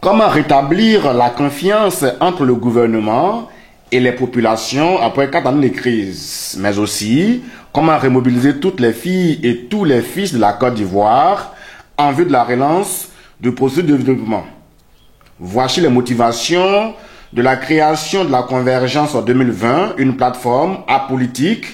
Comment rétablir la confiance entre le gouvernement et les populations après 4 années de crise? Mais aussi, comment remobiliser toutes les filles et tous les fils de la Côte d'Ivoire en vue de la relance du processus de développement? Voici les motivations de la création de la Convergence en 2020, une plateforme apolitique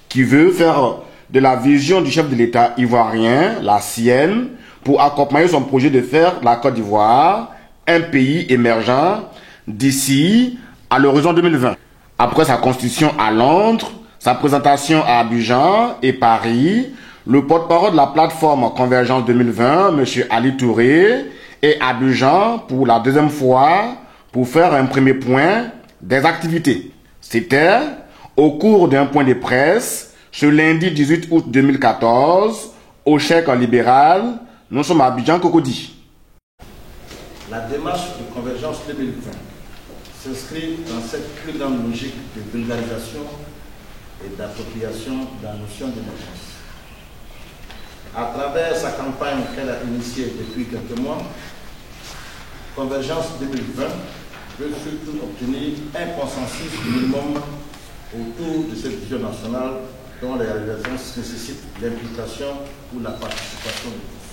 qui veut faire de la vision du chef de l'État ivoirien la sienne pour accompagner son projet de faire de la Côte d'Ivoire un pays émergent d'ici à l'horizon 2020. Après sa constitution à Londres, sa présentation à Abidjan et Paris, le porte-parole de la plateforme Convergence 2020, M. Ali Touré, est à Abidjan pour la deuxième fois pour faire un premier point des activités. C'était au cours d'un point de presse ce lundi 18 août 2014 au chèque libéral. Nous sommes à Abidjan Cocody. La démarche de Convergence 2020 s'inscrit dans cette plus grande logique de vulgarisation et d'appropriation de la notion d'émergence. À travers sa campagne qu'elle a initiée depuis quelques mois, Convergence 2020 veut surtout obtenir un consensus minimum autour de cette vision nationale dont les réalisations nécessitent l'implication ou la participation de tous.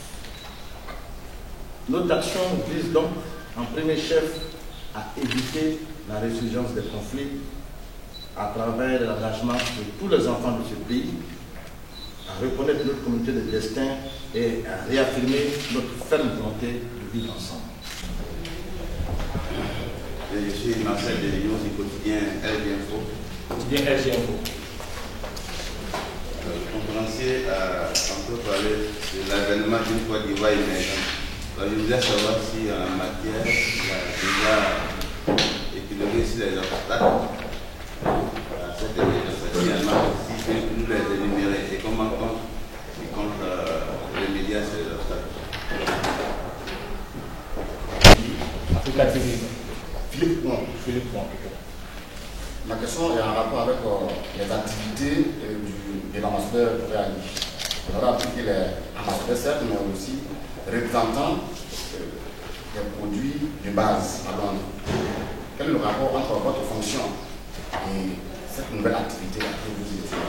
Notre action vise donc en premier chef à éviter la résurgence des conflits à travers l'engagement de tous les enfants de ce pays, à reconnaître notre communauté de destin et à réaffirmer notre ferme volonté de vivre ensemble. Je suis Marcel Delignon du quotidien LG Info. Quotidien LG Info. Conférencier a un peu parlé de l'avènement d'une Côte d'Ivoire émergente. Je voulais savoir si en matière, il y a déjà épilogué sur les obstacles à cette émergence, finalement, si nous les énumérer et comment il compte remédier à ces obstacles. Africa TV. Philippe Point. Ma question est en rapport avec les activités de l'ambassadeur Réali. On aura appris qu'il est ambassadeur, certes, mais aussi représentant des produits de base à Londres. Quel est le rapport entre votre fonction et cette nouvelle activité que vous utilisez?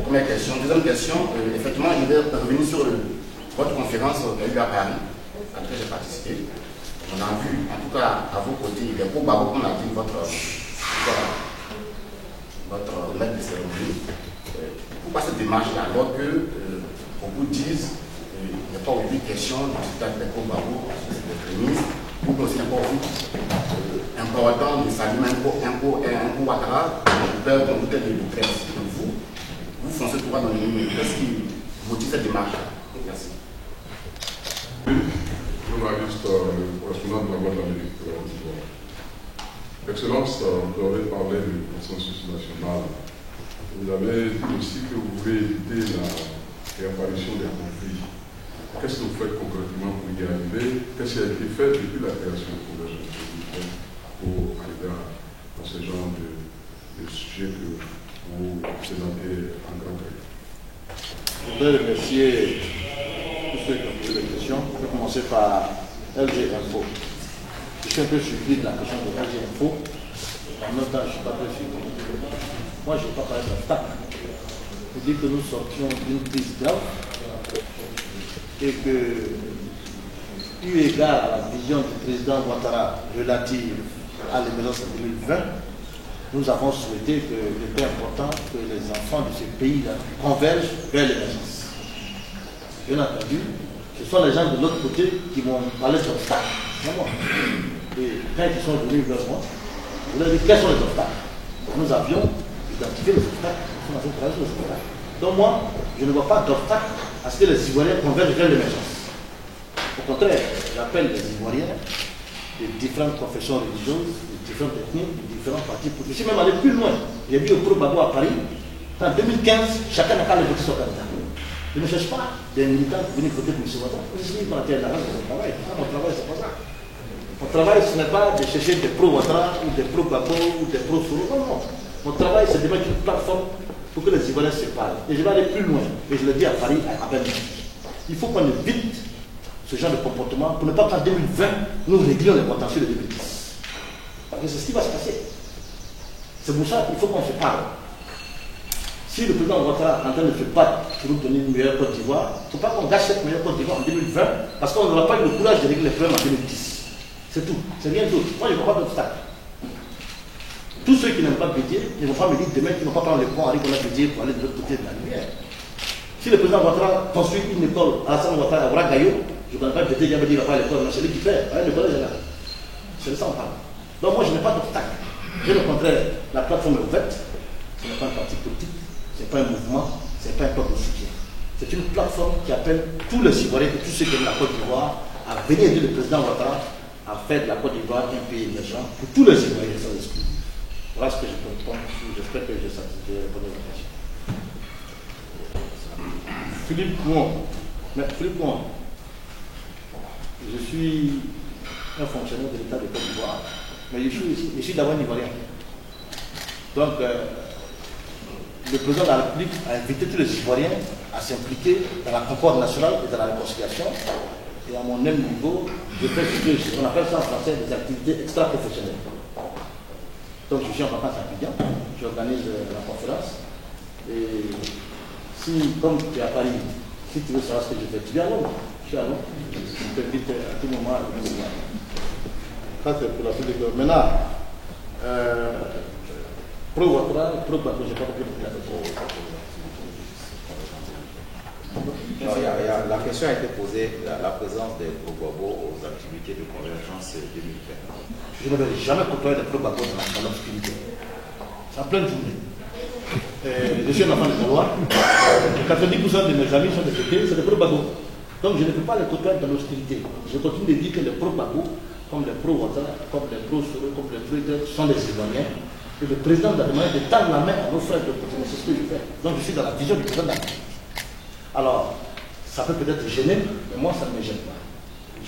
Première question. Deuxième question, effectivement, je vais revenir sur votre conférence qui a eu à Paris, à laquelle j'ai participé. On a vu, en tout cas, à vos côtés, les beaux barreaux qu'on a dit votre maître de cérémonie. Pourquoi cette démarche-là, alors que beaucoup disent qu'il n'y a pas aujourd'hui question de discuter des beaux barreaux, c'est des prémices, ou que aussi important de saluer un coup Ouattara, le père de l'hôtel de presse. Vous foncez tout droit dans le milieu. Qu'est-ce qui motive cette démarche-là? Merci. Journaliste, le correspondant de la Voix de l'Amérique de la Côte d'Ivoire. Excellence, vous avez parlé du consensus national. Vous avez dit aussi que vous voulez éviter la réapparition des conflits. Qu'est-ce que vous faites concrètement pour y arriver? Qu'est-ce qui a été fait depuis la création de Convergence pour arriver à ce genre de sujet que vous présentez en grand trait? Je voudrais remercier tous ceux qui ont posé des questions. Je vais commencer par LG Info. Je suis un peu surpris de la question de LG Info. En même temps, je ne suis pas très surpris. Moi, je ne vais pas parler d'obstacle. Je dis que nous sortions d'une crise grave et que, eu égard à la vision du président Ouattara relative à l'émergence en 2020, nous avons souhaité que c'était important que les enfants de ce pays-là convergent vers l'émergence. Bien entendu, ce sont les gens de l'autre côté qui m'ont parlé d'obstacles, non moi. Et quand ils sont venus vers moi, je leur ai dit quels sont les obstacles. Nous avions identifié les obstacles, nous avons travaillé sur les obstacles. Donc moi, je ne vois pas d'obstacle à ce que les Ivoiriens convergent vers l'émergence. Au contraire, j'appelle les Ivoiriens de différentes confessions religieuses, de différentes ethnies, de différents partis politiques. Je suis même allé plus loin. J'ai vu au Pro Babo à Paris. En 2015, chacun n'a qu'à aller voter son candidat. Je ne cherche pas des militants qui viennent voter pour M. Ouattara. Je suis pour la terre de la race de mon travail. Mon travail, c'est pas ça. Mon travail, ce n'est pas de chercher des pro-Ouattara ou des pro-Babo ou des pro-Soro. Non, non. Mon travail, c'est de mettre une plateforme pour que les Ivoiriens se parlent. Et je vais aller plus loin. Et je le dis à Paris, à Abel. Il faut qu'on évite ce genre de comportement pour ne pas qu'en 2020, nous réglions les contentieux de 2010. Parce que c'est ce qui va se passer. C'est pour ça qu'il faut qu'on se parle. Si le président Ouattara est en train de se battre pour nous donner une meilleure Côte d'Ivoire, il ne faut pas qu'on gâche cette meilleure Côte d'Ivoire en 2020 parce qu'on n'aura pas eu le courage de régler les problèmes en 2010. C'est tout. C'est rien d'autre. Moi, je ne vois pas d'obstacle. Tous ceux qui n'aiment pas Bédier ne vont pas me dire demain qu'ils ne vont pas prendre le pont Henri Konan Bédier pour aller de l'autre côté de la lumière. Si le président Ouattara construit une école à Alassane Ouattara à Ouagayo, je ne connais pas Bédier qui va dire qu'il va pas à l'école, mais c'est lui qui fait. Le collège est là. C'est de ça qu'on parle. Donc moi, je n'ai pas d'obstacle. Bien au contraire, la plateforme est ouverte. Ce n'est pas un parti politique, ce n'est pas un mouvement, ce n'est pas un peuple de soutien. C'est une plateforme qui appelle tous les Ivoiriens et tous ceux qui aiment la Côte d'Ivoire à venir aider le président Ouattara à faire de la Côte d'Ivoire un pays émergent pour tous les Ivoiriens sans exclure. Voilà ce que je peux répondre. J'espère que j'ai répondu à la question. Philippe Kouan. Je suis un fonctionnaire de l'État de Côte d'Ivoire, mais je suis d'abord Ivoirien. Donc, le président de la République a invité tous les Ivoiriens à s'impliquer dans la concorde nationale et dans la réconciliation. Et à mon même niveau, je fais ce qu'on appelle ça en français des activités extra-professionnelles. Donc je suis en vacances à Abidjan, j'organise la conférence. Et si, comme tu es à Paris, si tu veux savoir ce que je fais, tu viens à Londres. Je suis à Londres. Je t'invite à tout moment à venir voir. Ça c'est pour la suite de maintenant, pro-Ouattara, pro-Gbagbo, je n'ai pas compris la question. La question a été posée, la présence des pro-Gbagbo aux activités de convergence 2020. Je ne vais jamais côtoyer des pro-Gbagbo dans l'obscurité. C'est en pleine journée. Je suis un enfant de Gaulois. 90% de mes amis sont des côtés, c'est des pro-Gbagbo. Donc je ne peux pas les côtoyer dans l'obscurité. Je continue de dire que les pro-Gbagbo, comme les pro-Ouattara, comme les pro-Soro, comme les pro-Idel, sont des Ivoiriens. Et le président de la demandé de tendre la main à nos frères de côté. C'est ce que je fais. Donc je suis dans la vision du président de la République. Alors, ça peut peut-être gêner, mais moi ça ne me gêne pas.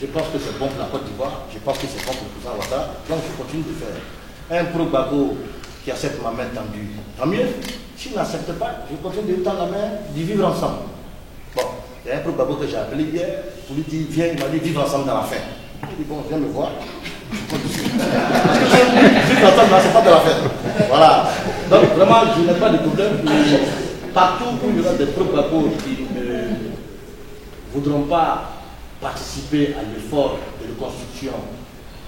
Je pense que c'est bon pour la Côte d'Ivoire, je pense que c'est bon pour le président Ouattara, donc je continue de faire. Un pro-Gbagbo qui accepte ma main tendue, tant mieux. S'il n'accepte pas, je continue de lui tendre la main, d'y vivre ensemble. Bon, il y a un pro-Gbagbo que j'ai appelé hier, pour lui dire, viens, il m'a dit, vivre ensemble dans la fin. Il dit, bon, viens me voir. Vivre ensemble, là, c'est pas de la fête. Voilà. Donc vraiment, je n'ai pas de problème. Partout où il y aura des pro-Gbagbo qui ne voudront pas participer à l'effort de reconstruction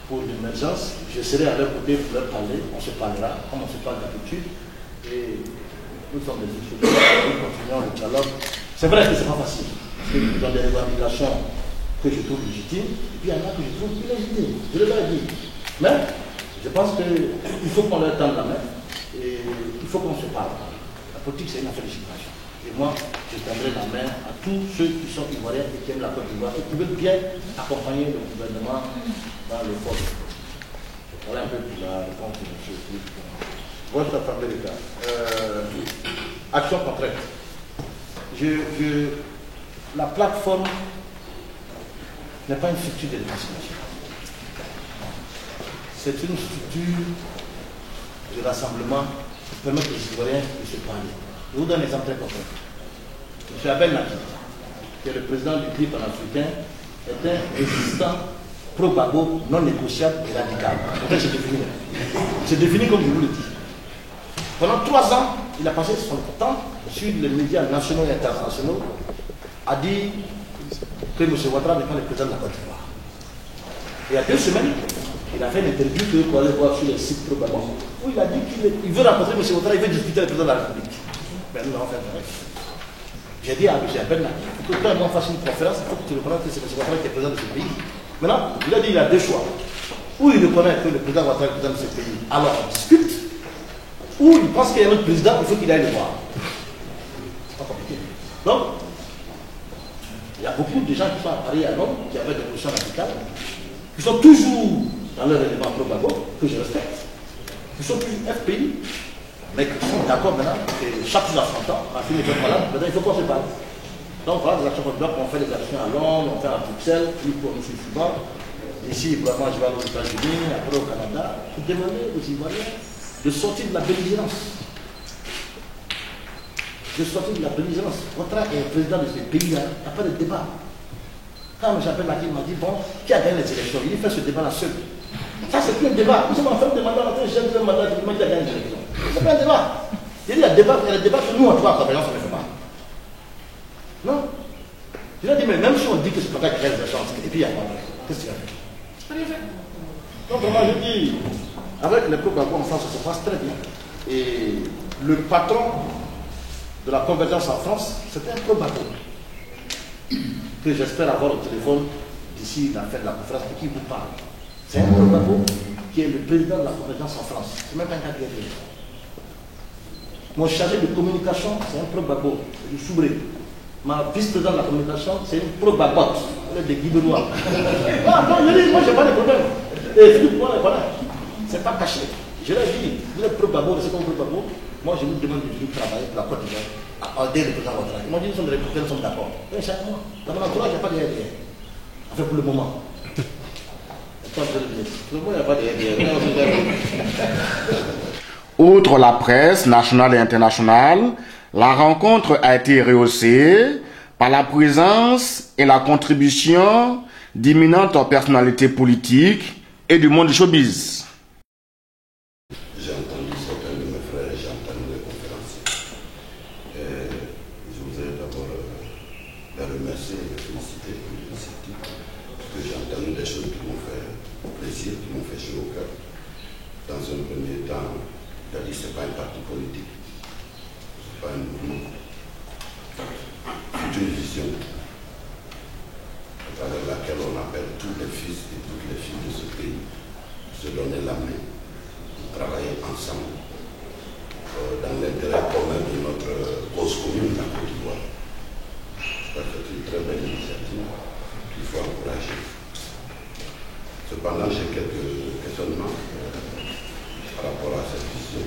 pour l'émergence, je serai à leur côté pour leur parler, on se parlera comme on se parle d'habitude et nous sommes des étudiants, nous continuons le dialogue. C'est vrai que ce n'est pas facile, parce que nous avons des revendications que je trouve légitimes et puis il y en a que je trouve illégitimes, je le leur dis. Mais je pense qu'il faut qu'on leur tende la main et il faut qu'on se parle. La politique c'est une affaire de génération. Et moi, je tendrai la main à tous ceux qui sont ivoiriens et qui aiment la Côte d'Ivoire et qui veulent bien accompagner le gouvernement dans le fort. Voilà un peu pour la réponse de M. Philippe. Moi, je suis en d'État. Action concrète. La plateforme n'est pas une structure de réconciliation. C'est une structure de rassemblement qui permet aux Ivoiriens de se parler. Je vous donne un exemple très concret. M. Abel Naki, qui est le président du CRI panafricain, est un résistant pro-Gbagbo non négociable et radical. C'est défini comme je vous le dis. Pendant 3 ans, il a passé son temps sur les médias nationaux et internationaux à dire que M. Ouattara n'est pas le président de la Côte d'Ivoire. Et il y a 2 semaines, il a fait une interview que vous pouvez voir sur les sites pro-Gbagbo où il a dit qu'il veut rencontrer M. Ouattara, il veut discuter avec le président de la République. Mais nous allons faire un bref. J'ai dit à M. Abel Naki, il faut que toi et moi fasse une conférence, il faut que tu reconnaisses que c'est M. Ouattara qui est président de ce pays. Maintenant, il a dit qu'il a 2 choix. Ou il reconnaît que le président Ouattara est président de ce pays, alors on discute. Ou il pense qu'il y a un autre président, il faut qu'il aille le voir. C'est pas compliqué. Donc, il y a beaucoup de gens qui sont à Paris et à Londres, qui avaient des positions radicales, qui sont toujours dans leur élément pro-Gbagbo, que je respecte, qui sont toujours FPI, mais qui sont d'accord maintenant que chaque jour à 30 ans, on a fini de malade, maintenant il faut qu'on se parle. Donc voilà des actions comme on fait des actions à Londres, on fait à Bruxelles, puis pour M. Fouba. Ici, vraiment, je vais aller aux États-Unis, après au Canada, pour demander aux Ivoiriens de sortir de la belligérance. De sortir de la belligérance. Ouattara est président de ce pays-là, il n'y a pas de débat. Quand j'appelle Macky, il m'a dit, bon, qui a gagné les élections? Il fait ce débat-là seul. Ça, c'est plus un débat. Nous sommes en fin de mandat, j'aime le mandat, qui a gagné les élections. C'est pas un débat. Il y a des débats que nous, en tout cas, on ne fait pas. Non. Je lui ai dit, mais même si on dit que c'est pas qui gagne les élections, et puis il y a pas, qu'est-ce qu'il a fait? Rien fait. Donc, vraiment, je dis, avec les peuples en France, ça se passe très bien. Et le patron de la convergence en France, c'était un peu bateau. Que j'espère avoir au téléphone d'ici la fin de la conférence et qui vous parle. C'est un peu bateau qui est le président de la convergence en France. C'est même pas un cas de guerrier. Mon chargé de communication, c'est un pro-babo, du Soubré. Ma vice-présidente de la communication, c'est une pro-babotte, elle est des Guiberois. Non, je dis, moi, j'ai pas de problème. Et Philippe, voilà, c'est pas caché. Je l'ai dit, vous êtes pro-babo, c'est comme pro-babo. Moi, je vous demande de venir travailler pour la Côte d'Ivoire, à aider le président Ouattara. Moi, je dis, nous sommes des républicains, nous sommes d'accord. Mais chaque mois, dans mon entourage, il n'y a pas de RDR. Enfin, pour le moment. Pour le moment, il n'y a pas de RDR. Outre la presse nationale et internationale, la rencontre a été rehaussée par la présence et la contribution d'imminentes personnalités politiques et du monde du showbiz. J'ai entendu certains de mes frères, j'ai entendu les conférenciers. Je voudrais d'abord les remercier et les féliciter pour l'initiative, parce que j'ai entendu des choses qui m'ont fait plaisir, qui m'ont fait chaud au cœur. Dans un premier temps, il a dit que ce n'est pas un parti politique, ce n'est pas un mouvement. C'est une vision à travers laquelle on appelle tous les fils et toutes les filles de ce pays se donner la main, travailler ensemble dans l'intérêt commun de notre cause commune, la Côte d'Ivoire. Je crois que c'est une très belle initiative qu'il faut encourager. Cependant, j'ai quelques questionnements par rapport à cette vision.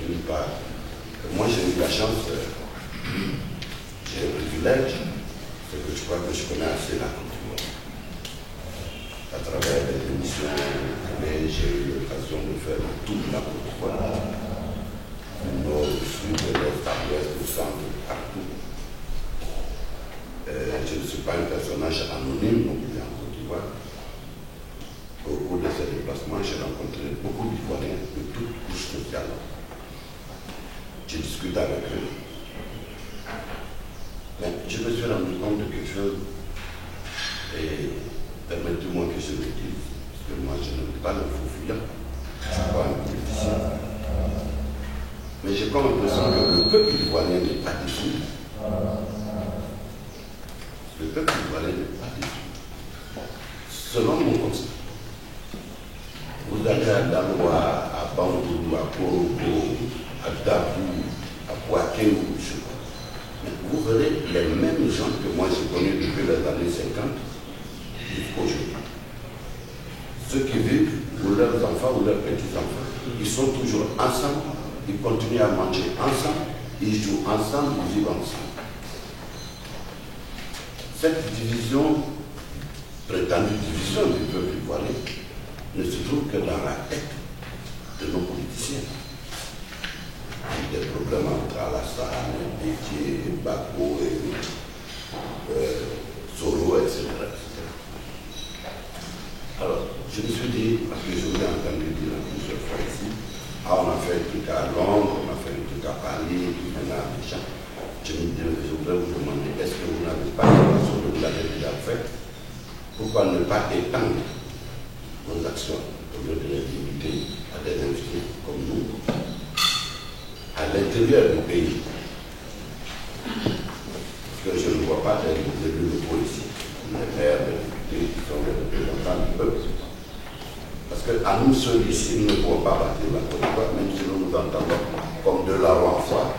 D'une part, moi j'ai eu la chance, j'ai le privilège, c'est que je crois que je connais assez la Côte d'Ivoire. À travers les émissions, j'ai eu l'occasion de faire tout la Côte d'Ivoire, du nord, du sud, de l'est, à l'ouest, du centre, partout. Je ne suis pas un personnage anonyme non plus en Côte d'Ivoire. Au cours de ces déplacements, j'ai rencontré beaucoup d'Ivoiriens de toutes couches sociales. J'ai discuté avec eux. Mais je me suis rendu compte de quelque chose, et permettez-moi que je le dise, parce que moi je ne suis pas un fou fuyant, je ne suis pas un politicien. Mais j'ai comme l'impression que le peuple ivoirien n'est pas déçu. Le peuple ivoirien n'est pas déçu. Selon mon constat, vous allez à Daloa, à Bandoudou, à Korogo, à Dabou, à Boaké ou je sais pas. Mais vous verrez les mêmes gens que moi j'ai connus depuis les années 50 jusqu'aujourd'hui. Ceux qui vivent, ou leurs enfants ou leurs petits-enfants, ils sont toujours ensemble, ils continuent à manger ensemble, ils jouent ensemble, ils vivent ensemble. Cette division, prétendue division du peuple ivoirien, ne se trouve que dans la tête de nos politiciens. Des problèmes entre Alassane, Bétier, Bako et Soro, etc. Alors, je me suis dit, parce que je vous ai entendu dire plusieurs fois ici, on a fait un truc à Londres, on a fait un truc à Paris, maintenant à Abidjan. Je voudrais vous demander, est-ce que vous n'avez pas l'intention de vous l'avez déjà fait? Pourquoi ne pas étendre vos actions au lieu de les limiter à des invités comme nous à l'intérieur du pays? Parce que je ne vois pas des élus locaux ici, les maires, les députés qui sont les représentants du peuple. Parce qu'à nous seuls ici, nous ne pouvons pas bâtir la Côte d'Ivoire, même si nous nous entendons comme de la roi en foi.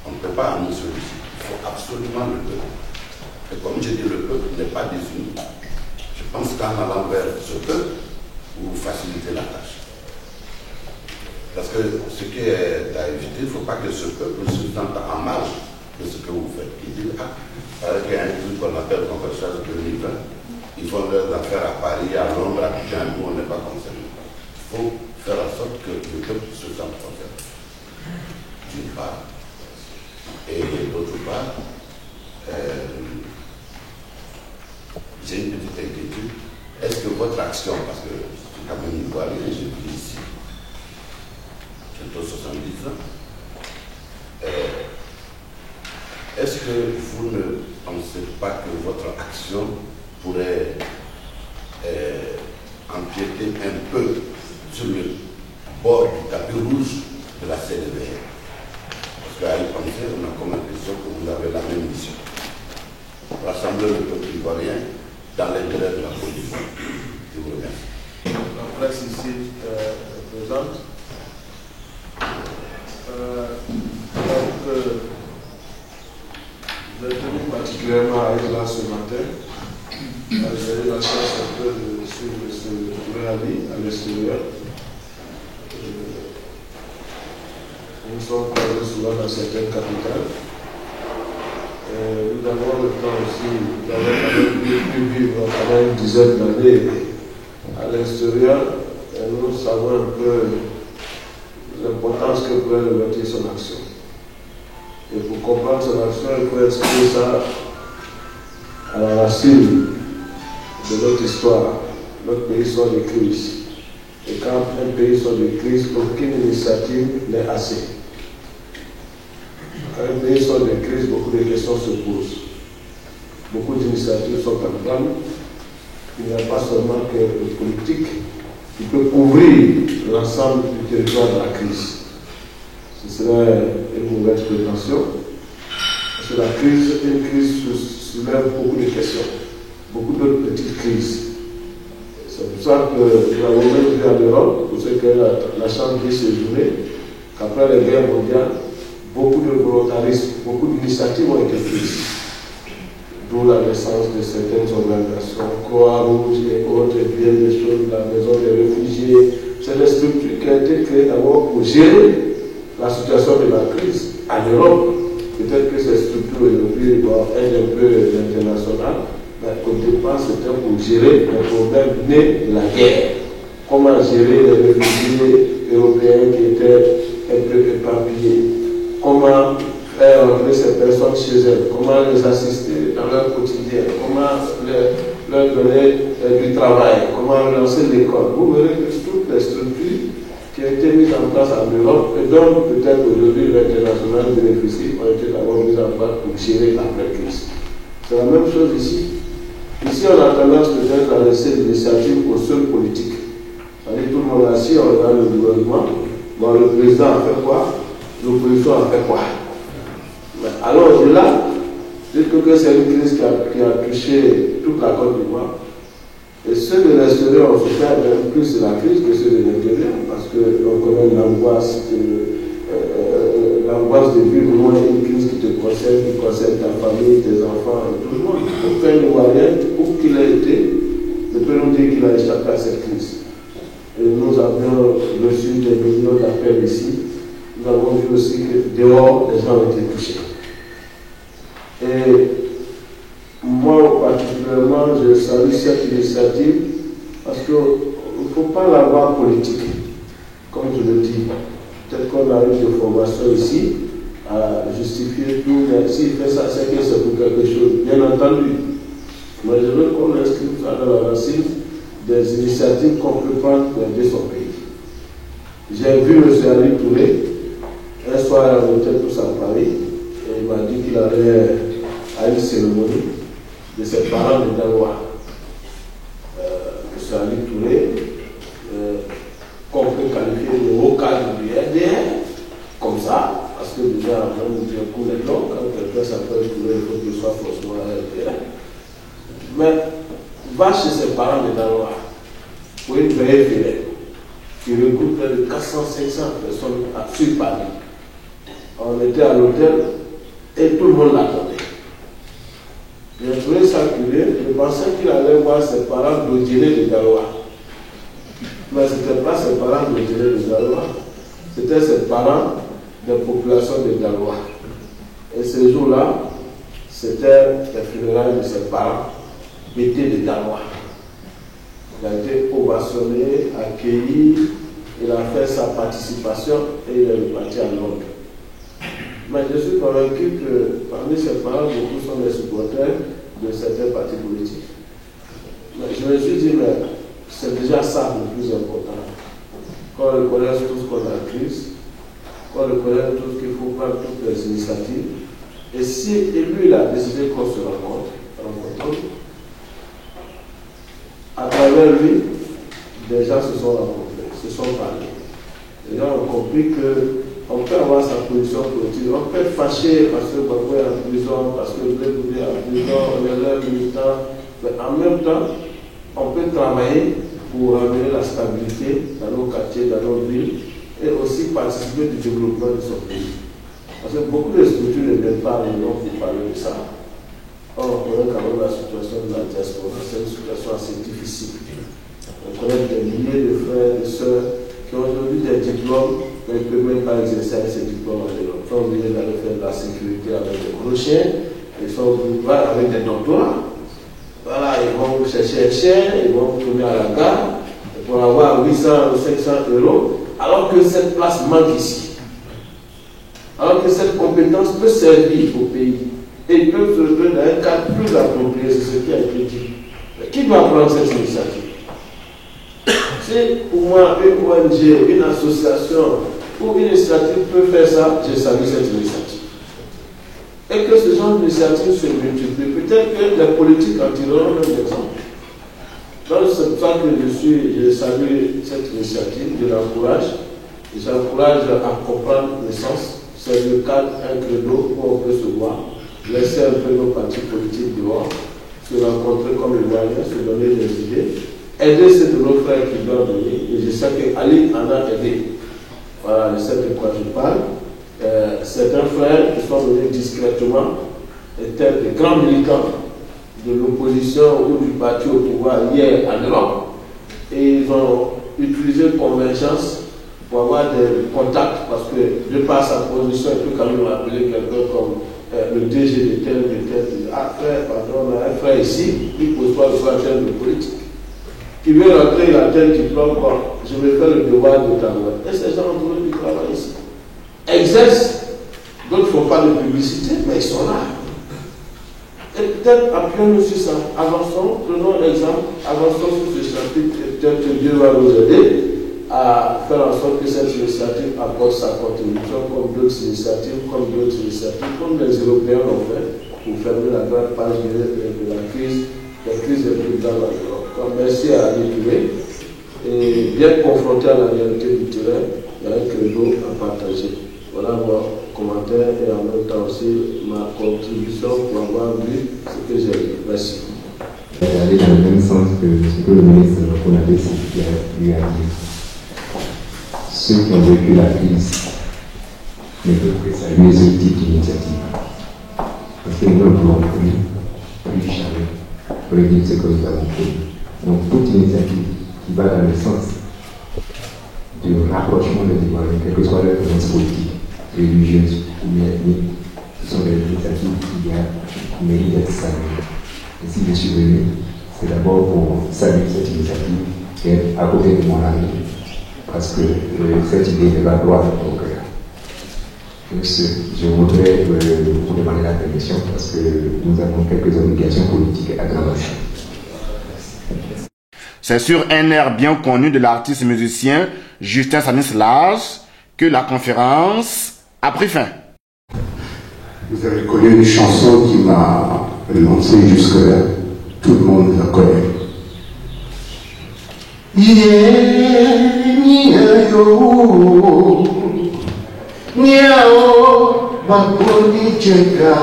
On ne peut pas à nous seuls ici. Il faut absolument le peuple. Et comme je dis, le peuple n'est pas désuni. Je pense qu'en allant vers ce peuple, vous facilitez la tâche. Parce que ce qui est à éviter, il ne faut pas que ce peuple se sente en marge de ce que vous faites. Il dit, alors qu'il y a un truc qu'on appelle Convergence 2020, ils font leurs affaires à Paris, à Londres, à Abidjan, nous on n'est pas concernés. Il faut faire en sorte que le peuple se sente concerné. D'une part. Et d'autre part, j'ai une petite inquiétude. Est-ce que votre action, parce que c'est quand même une voie, je vis ici, bientôt 70 ans, est-ce que vous ne pensez pas que votre action pourrait empiéter un peu sur le bord du tapis rouge de la CNDR? Parce qu'à y penser, on a comme l'impression que vous avez la même mission. Rassembler le peuple ivoirien dans l'intérêt de la politique. Je vous remercie. La presse ici présente. J'ai tenu particulièrement à être là ce matin. J'ai eu la chance un peu de suivre ce rallye à l'extérieur. Nous sommes croisés souvent dans certaines capitales. Nous avons le temps aussi d'avoir pu vivre pendant une dizaine d'années à l'extérieur. Et nous savons un peu l'importance que pourrait revêtir son action. Et pour comprendre son action, il faut expliquer ça à la racine de notre histoire. Notre pays sort de crise. Et quand un pays sort de crise, aucune initiative n'est assez. Quand un pays sort de crise, beaucoup de questions se posent. Beaucoup d'initiatives sont en train. Il n'y a pas seulement que le politique qui peut couvrir l'ensemble du territoire de la crise. Ce serait une mauvaise prétention. Parce que une crise soulève beaucoup de questions, beaucoup d'autres petites crises. C'est pour ça que nous avons même vu en Europe, pour ceux qui ont la chance de séjourner, qu'après les guerres mondiales, beaucoup de volontarisme, beaucoup d'initiatives ont été prises. D'où la naissance de certaines organisations, Croix-Rouge et autres, et bien des choses, la maison des réfugiés. C'est des structures qui ont été créées d'abord pour gérer la situation de la crise. En Europe, peut-être que ces structures aujourd'hui doivent être un peu internationales, mais au départ, c'était pour gérer les problèmes nés de la guerre. Comment gérer les réfugiés européens qui étaient un peu éparpillés? Comment faire entrer ces personnes chez elles? Comment les assister dans leur quotidien? Comment leur donner du travail? Comment relancer l'école? Vous verrez que toutes les structures qui ont été mises en place en Europe et dont peut-être aujourd'hui l'international bénéficie ont été d'abord mises en place pour gérer l'après-crise. C'est la même chose ici. Ici, on a tendance peut-être à laisser l'initiative aux seuls politiques. C'est-à-dire tout le monde assis, on regarde le gouvernement. Bon, le président a fait quoi? L'opposition a fait quoi? Mais alors au-delà, dites que c'est une crise qui a touché toute la Côte d'Ivoire. Et ceux de l'extérieur ont souffert même plus de la crise que ceux de l'intérieur, parce qu'on connaît l'angoisse de vivre loin une crise qui te concerne, qui concerne ta famille, tes enfants, tout le monde. Aucun Ivoirien, où qu'il ait été, ne peut nous dire qu'il a échappé à cette crise. Et nous avions reçu des millions d'appels ici. Nous avons vu aussi que dehors, les gens ont été touchés. Et moi, particulièrement, je salue cette initiative parce qu'il ne faut pas la voir politique, comme je le dis. Peut-être qu'on a eu des formations ici à justifier tout, mais s'il fait ça, c'est que c'est pour quelque chose, bien entendu. Mais je veux qu'on inscrive ça dans la racine des initiatives qu'on peut prendre pour aider son pays. J'ai vu M. Ali Touré, un soir, on était tous à Paris, et il m'a dit qu'il allait à une cérémonie de ses parents de Daloa. M. Ali Touré, qu'on peut qualifier de haut cadre du RDR, comme ça, parce que déjà, on nous dit un coup de long, quand quelqu'un s'appelle Touré, il faut qu'il soit forcément RDR. Mais va chez ses parents de Daloa pour une veillée fidèle qui regroupe près de 400-500 personnes sur Paris. On était à l'hôtel et tout le monde l'attendait. J'ai trouvé ça curieux, je pensais qu'il allait voir ses parents d'Odilé de Daloa. Mais ce n'était pas ses parents d'Odilé de Daloa, c'était ses parents des populations de Daloa. Et ce jour-là, c'était les funérailles de ses parents, Bété de Daloa. Il a été ovationné, accueilli, il a fait sa participation et il est reparti à Londres. Mais je suis convaincu que parmi ses parents, beaucoup sont des supporters de certains partis politiques. Mais je me suis dit, mais c'est déjà ça le plus important. Qu'on reconnaisse tous qu'on a crise, qu'on reconnaisse tous qu'il faut prendre toutes les initiatives. Et si lui, il a décidé qu'on se rencontre, à travers lui, des gens se sont rencontrés, se sont parlé. Les gens ont compris qu'on peut avoir sa position politique, on peut être fâché parce que Gbagbo est en prison, parce que Blé est en prison, on est là militant, mais en même temps, on peut travailler pour ramener la stabilité dans nos quartiers, dans nos villes, et aussi participer du développement de son pays. Parce que beaucoup de structures ne viennent pas à l'Union pour parler de ça. Or, on connaît quand même la situation de la diaspora, c'est une situation assez difficile. On connaît des milliers de frères et de sœurs qui ont aujourd'hui des diplômes, mais ils ne peuvent même pas exercer ces diplômes à l'Union. Ils sont obligés d'aller faire de la sécurité avec des crochets, ils sont obligés avec des doctorats. Voilà, ils vont chercher un chien, ils vont tourner à la gare pour avoir 800 ou 500 euros, alors que cette place manque ici. Alors que cette compétence peut servir au pays. Et ils peuvent se retrouver dans un cadre plus approprié, c'est ce qui a été dit. Mais qui doit prendre cette initiative? Si pour moi, une ONG, une association ou une initiative peut faire ça, je salue cette initiative. Et que ce genre d'initiative se multiplie. Peut-être que les politiques en tireront même l'exemple. Donc c'est pour ça que je salue cette initiative, je l'encourage. J'encourage à comprendre le sens. C'est le cadre, un credo où on peut se voir, laisser un peu nos partis politiques dehors, se rencontrer comme les moyens, se donner des idées, aider ceux de nos frères qui doivent venir. Et je sais qu'Ali en a aidé. Voilà, je sais de quoi je parle. Certains frères qui sont venus discrètement étaient des grands militants de l'opposition ou du parti au pouvoir hier en Europe. Et ils ont utilisé convergence pour avoir des contacts, parce que de par sa position, il peut quand même appeler quelqu'un comme le DG de tel, ah frère, pardon, on a un frère ici, il ne pose pas le choix de politique. Qui veut rentrer, il a tel diplôme, je vais faire le devoir de travail. Et ces gens ont trouvé du travail ici. Exercent, d'autres ne font pas de publicité, mais ils sont là. Et peut-être appuyons-nous sur ça, avançons, prenons l'exemple, avançons sur ce chapitre, et peut-être que Dieu va nous aider à faire en sorte que cette initiative apporte sa contribution comme d'autres initiatives, comme les Européens l'ont fait, pour fermer la grande page de la crise, des crises les plus graves en Europe. Donc, merci à Ali Touré, et bien confronté à la réalité du terrain, il y a un credo à partager. Voilà mon commentaire et en même temps aussi ma contribution pour avoir vu ce que j'ai vu. Merci. Aller dans le même sens que ce que le ministre Konate lui a dit. Ceux qui ont vécu la crise ne peuvent que saluer ce type d'initiative. Parce que nous n'avons plus jamais pour dire ce que nous avons fait. Donc toute initiative qui va dans le sens du rapprochement des Ivoiriens, quelle que soit leur présence politique, religieuse ou ethnique, ce sont des initiatives qui méritent d'être saluées. Et si je suis venu, c'est d'abord pour saluer cette initiative qui est à côté de mon ami. Parce que cette idée ne va droit au cœur. Je voudrais vous demander la permission parce que nous avons quelques obligations politiques à traverser. C'est sur un air bien connu de l'artiste musicien Justin Stanislas que la conférence a pris fin. Vous avez connu une chanson qui m'a lancé jusque-là. Tout le monde la connaît. Niao Baponi Chekao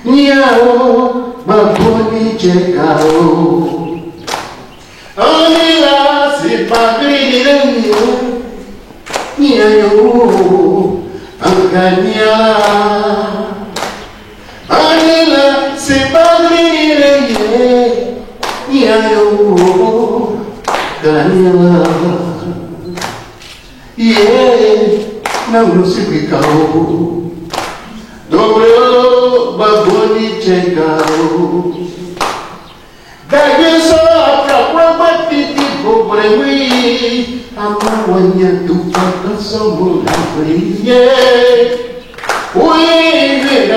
Niao Baponi Chekao Anila si pagri Niao Angania Anila si pagri Niao Daniela não se picao dobro baboni chegao deve só pra prova de cobrei a manhã do coração morrer Oui,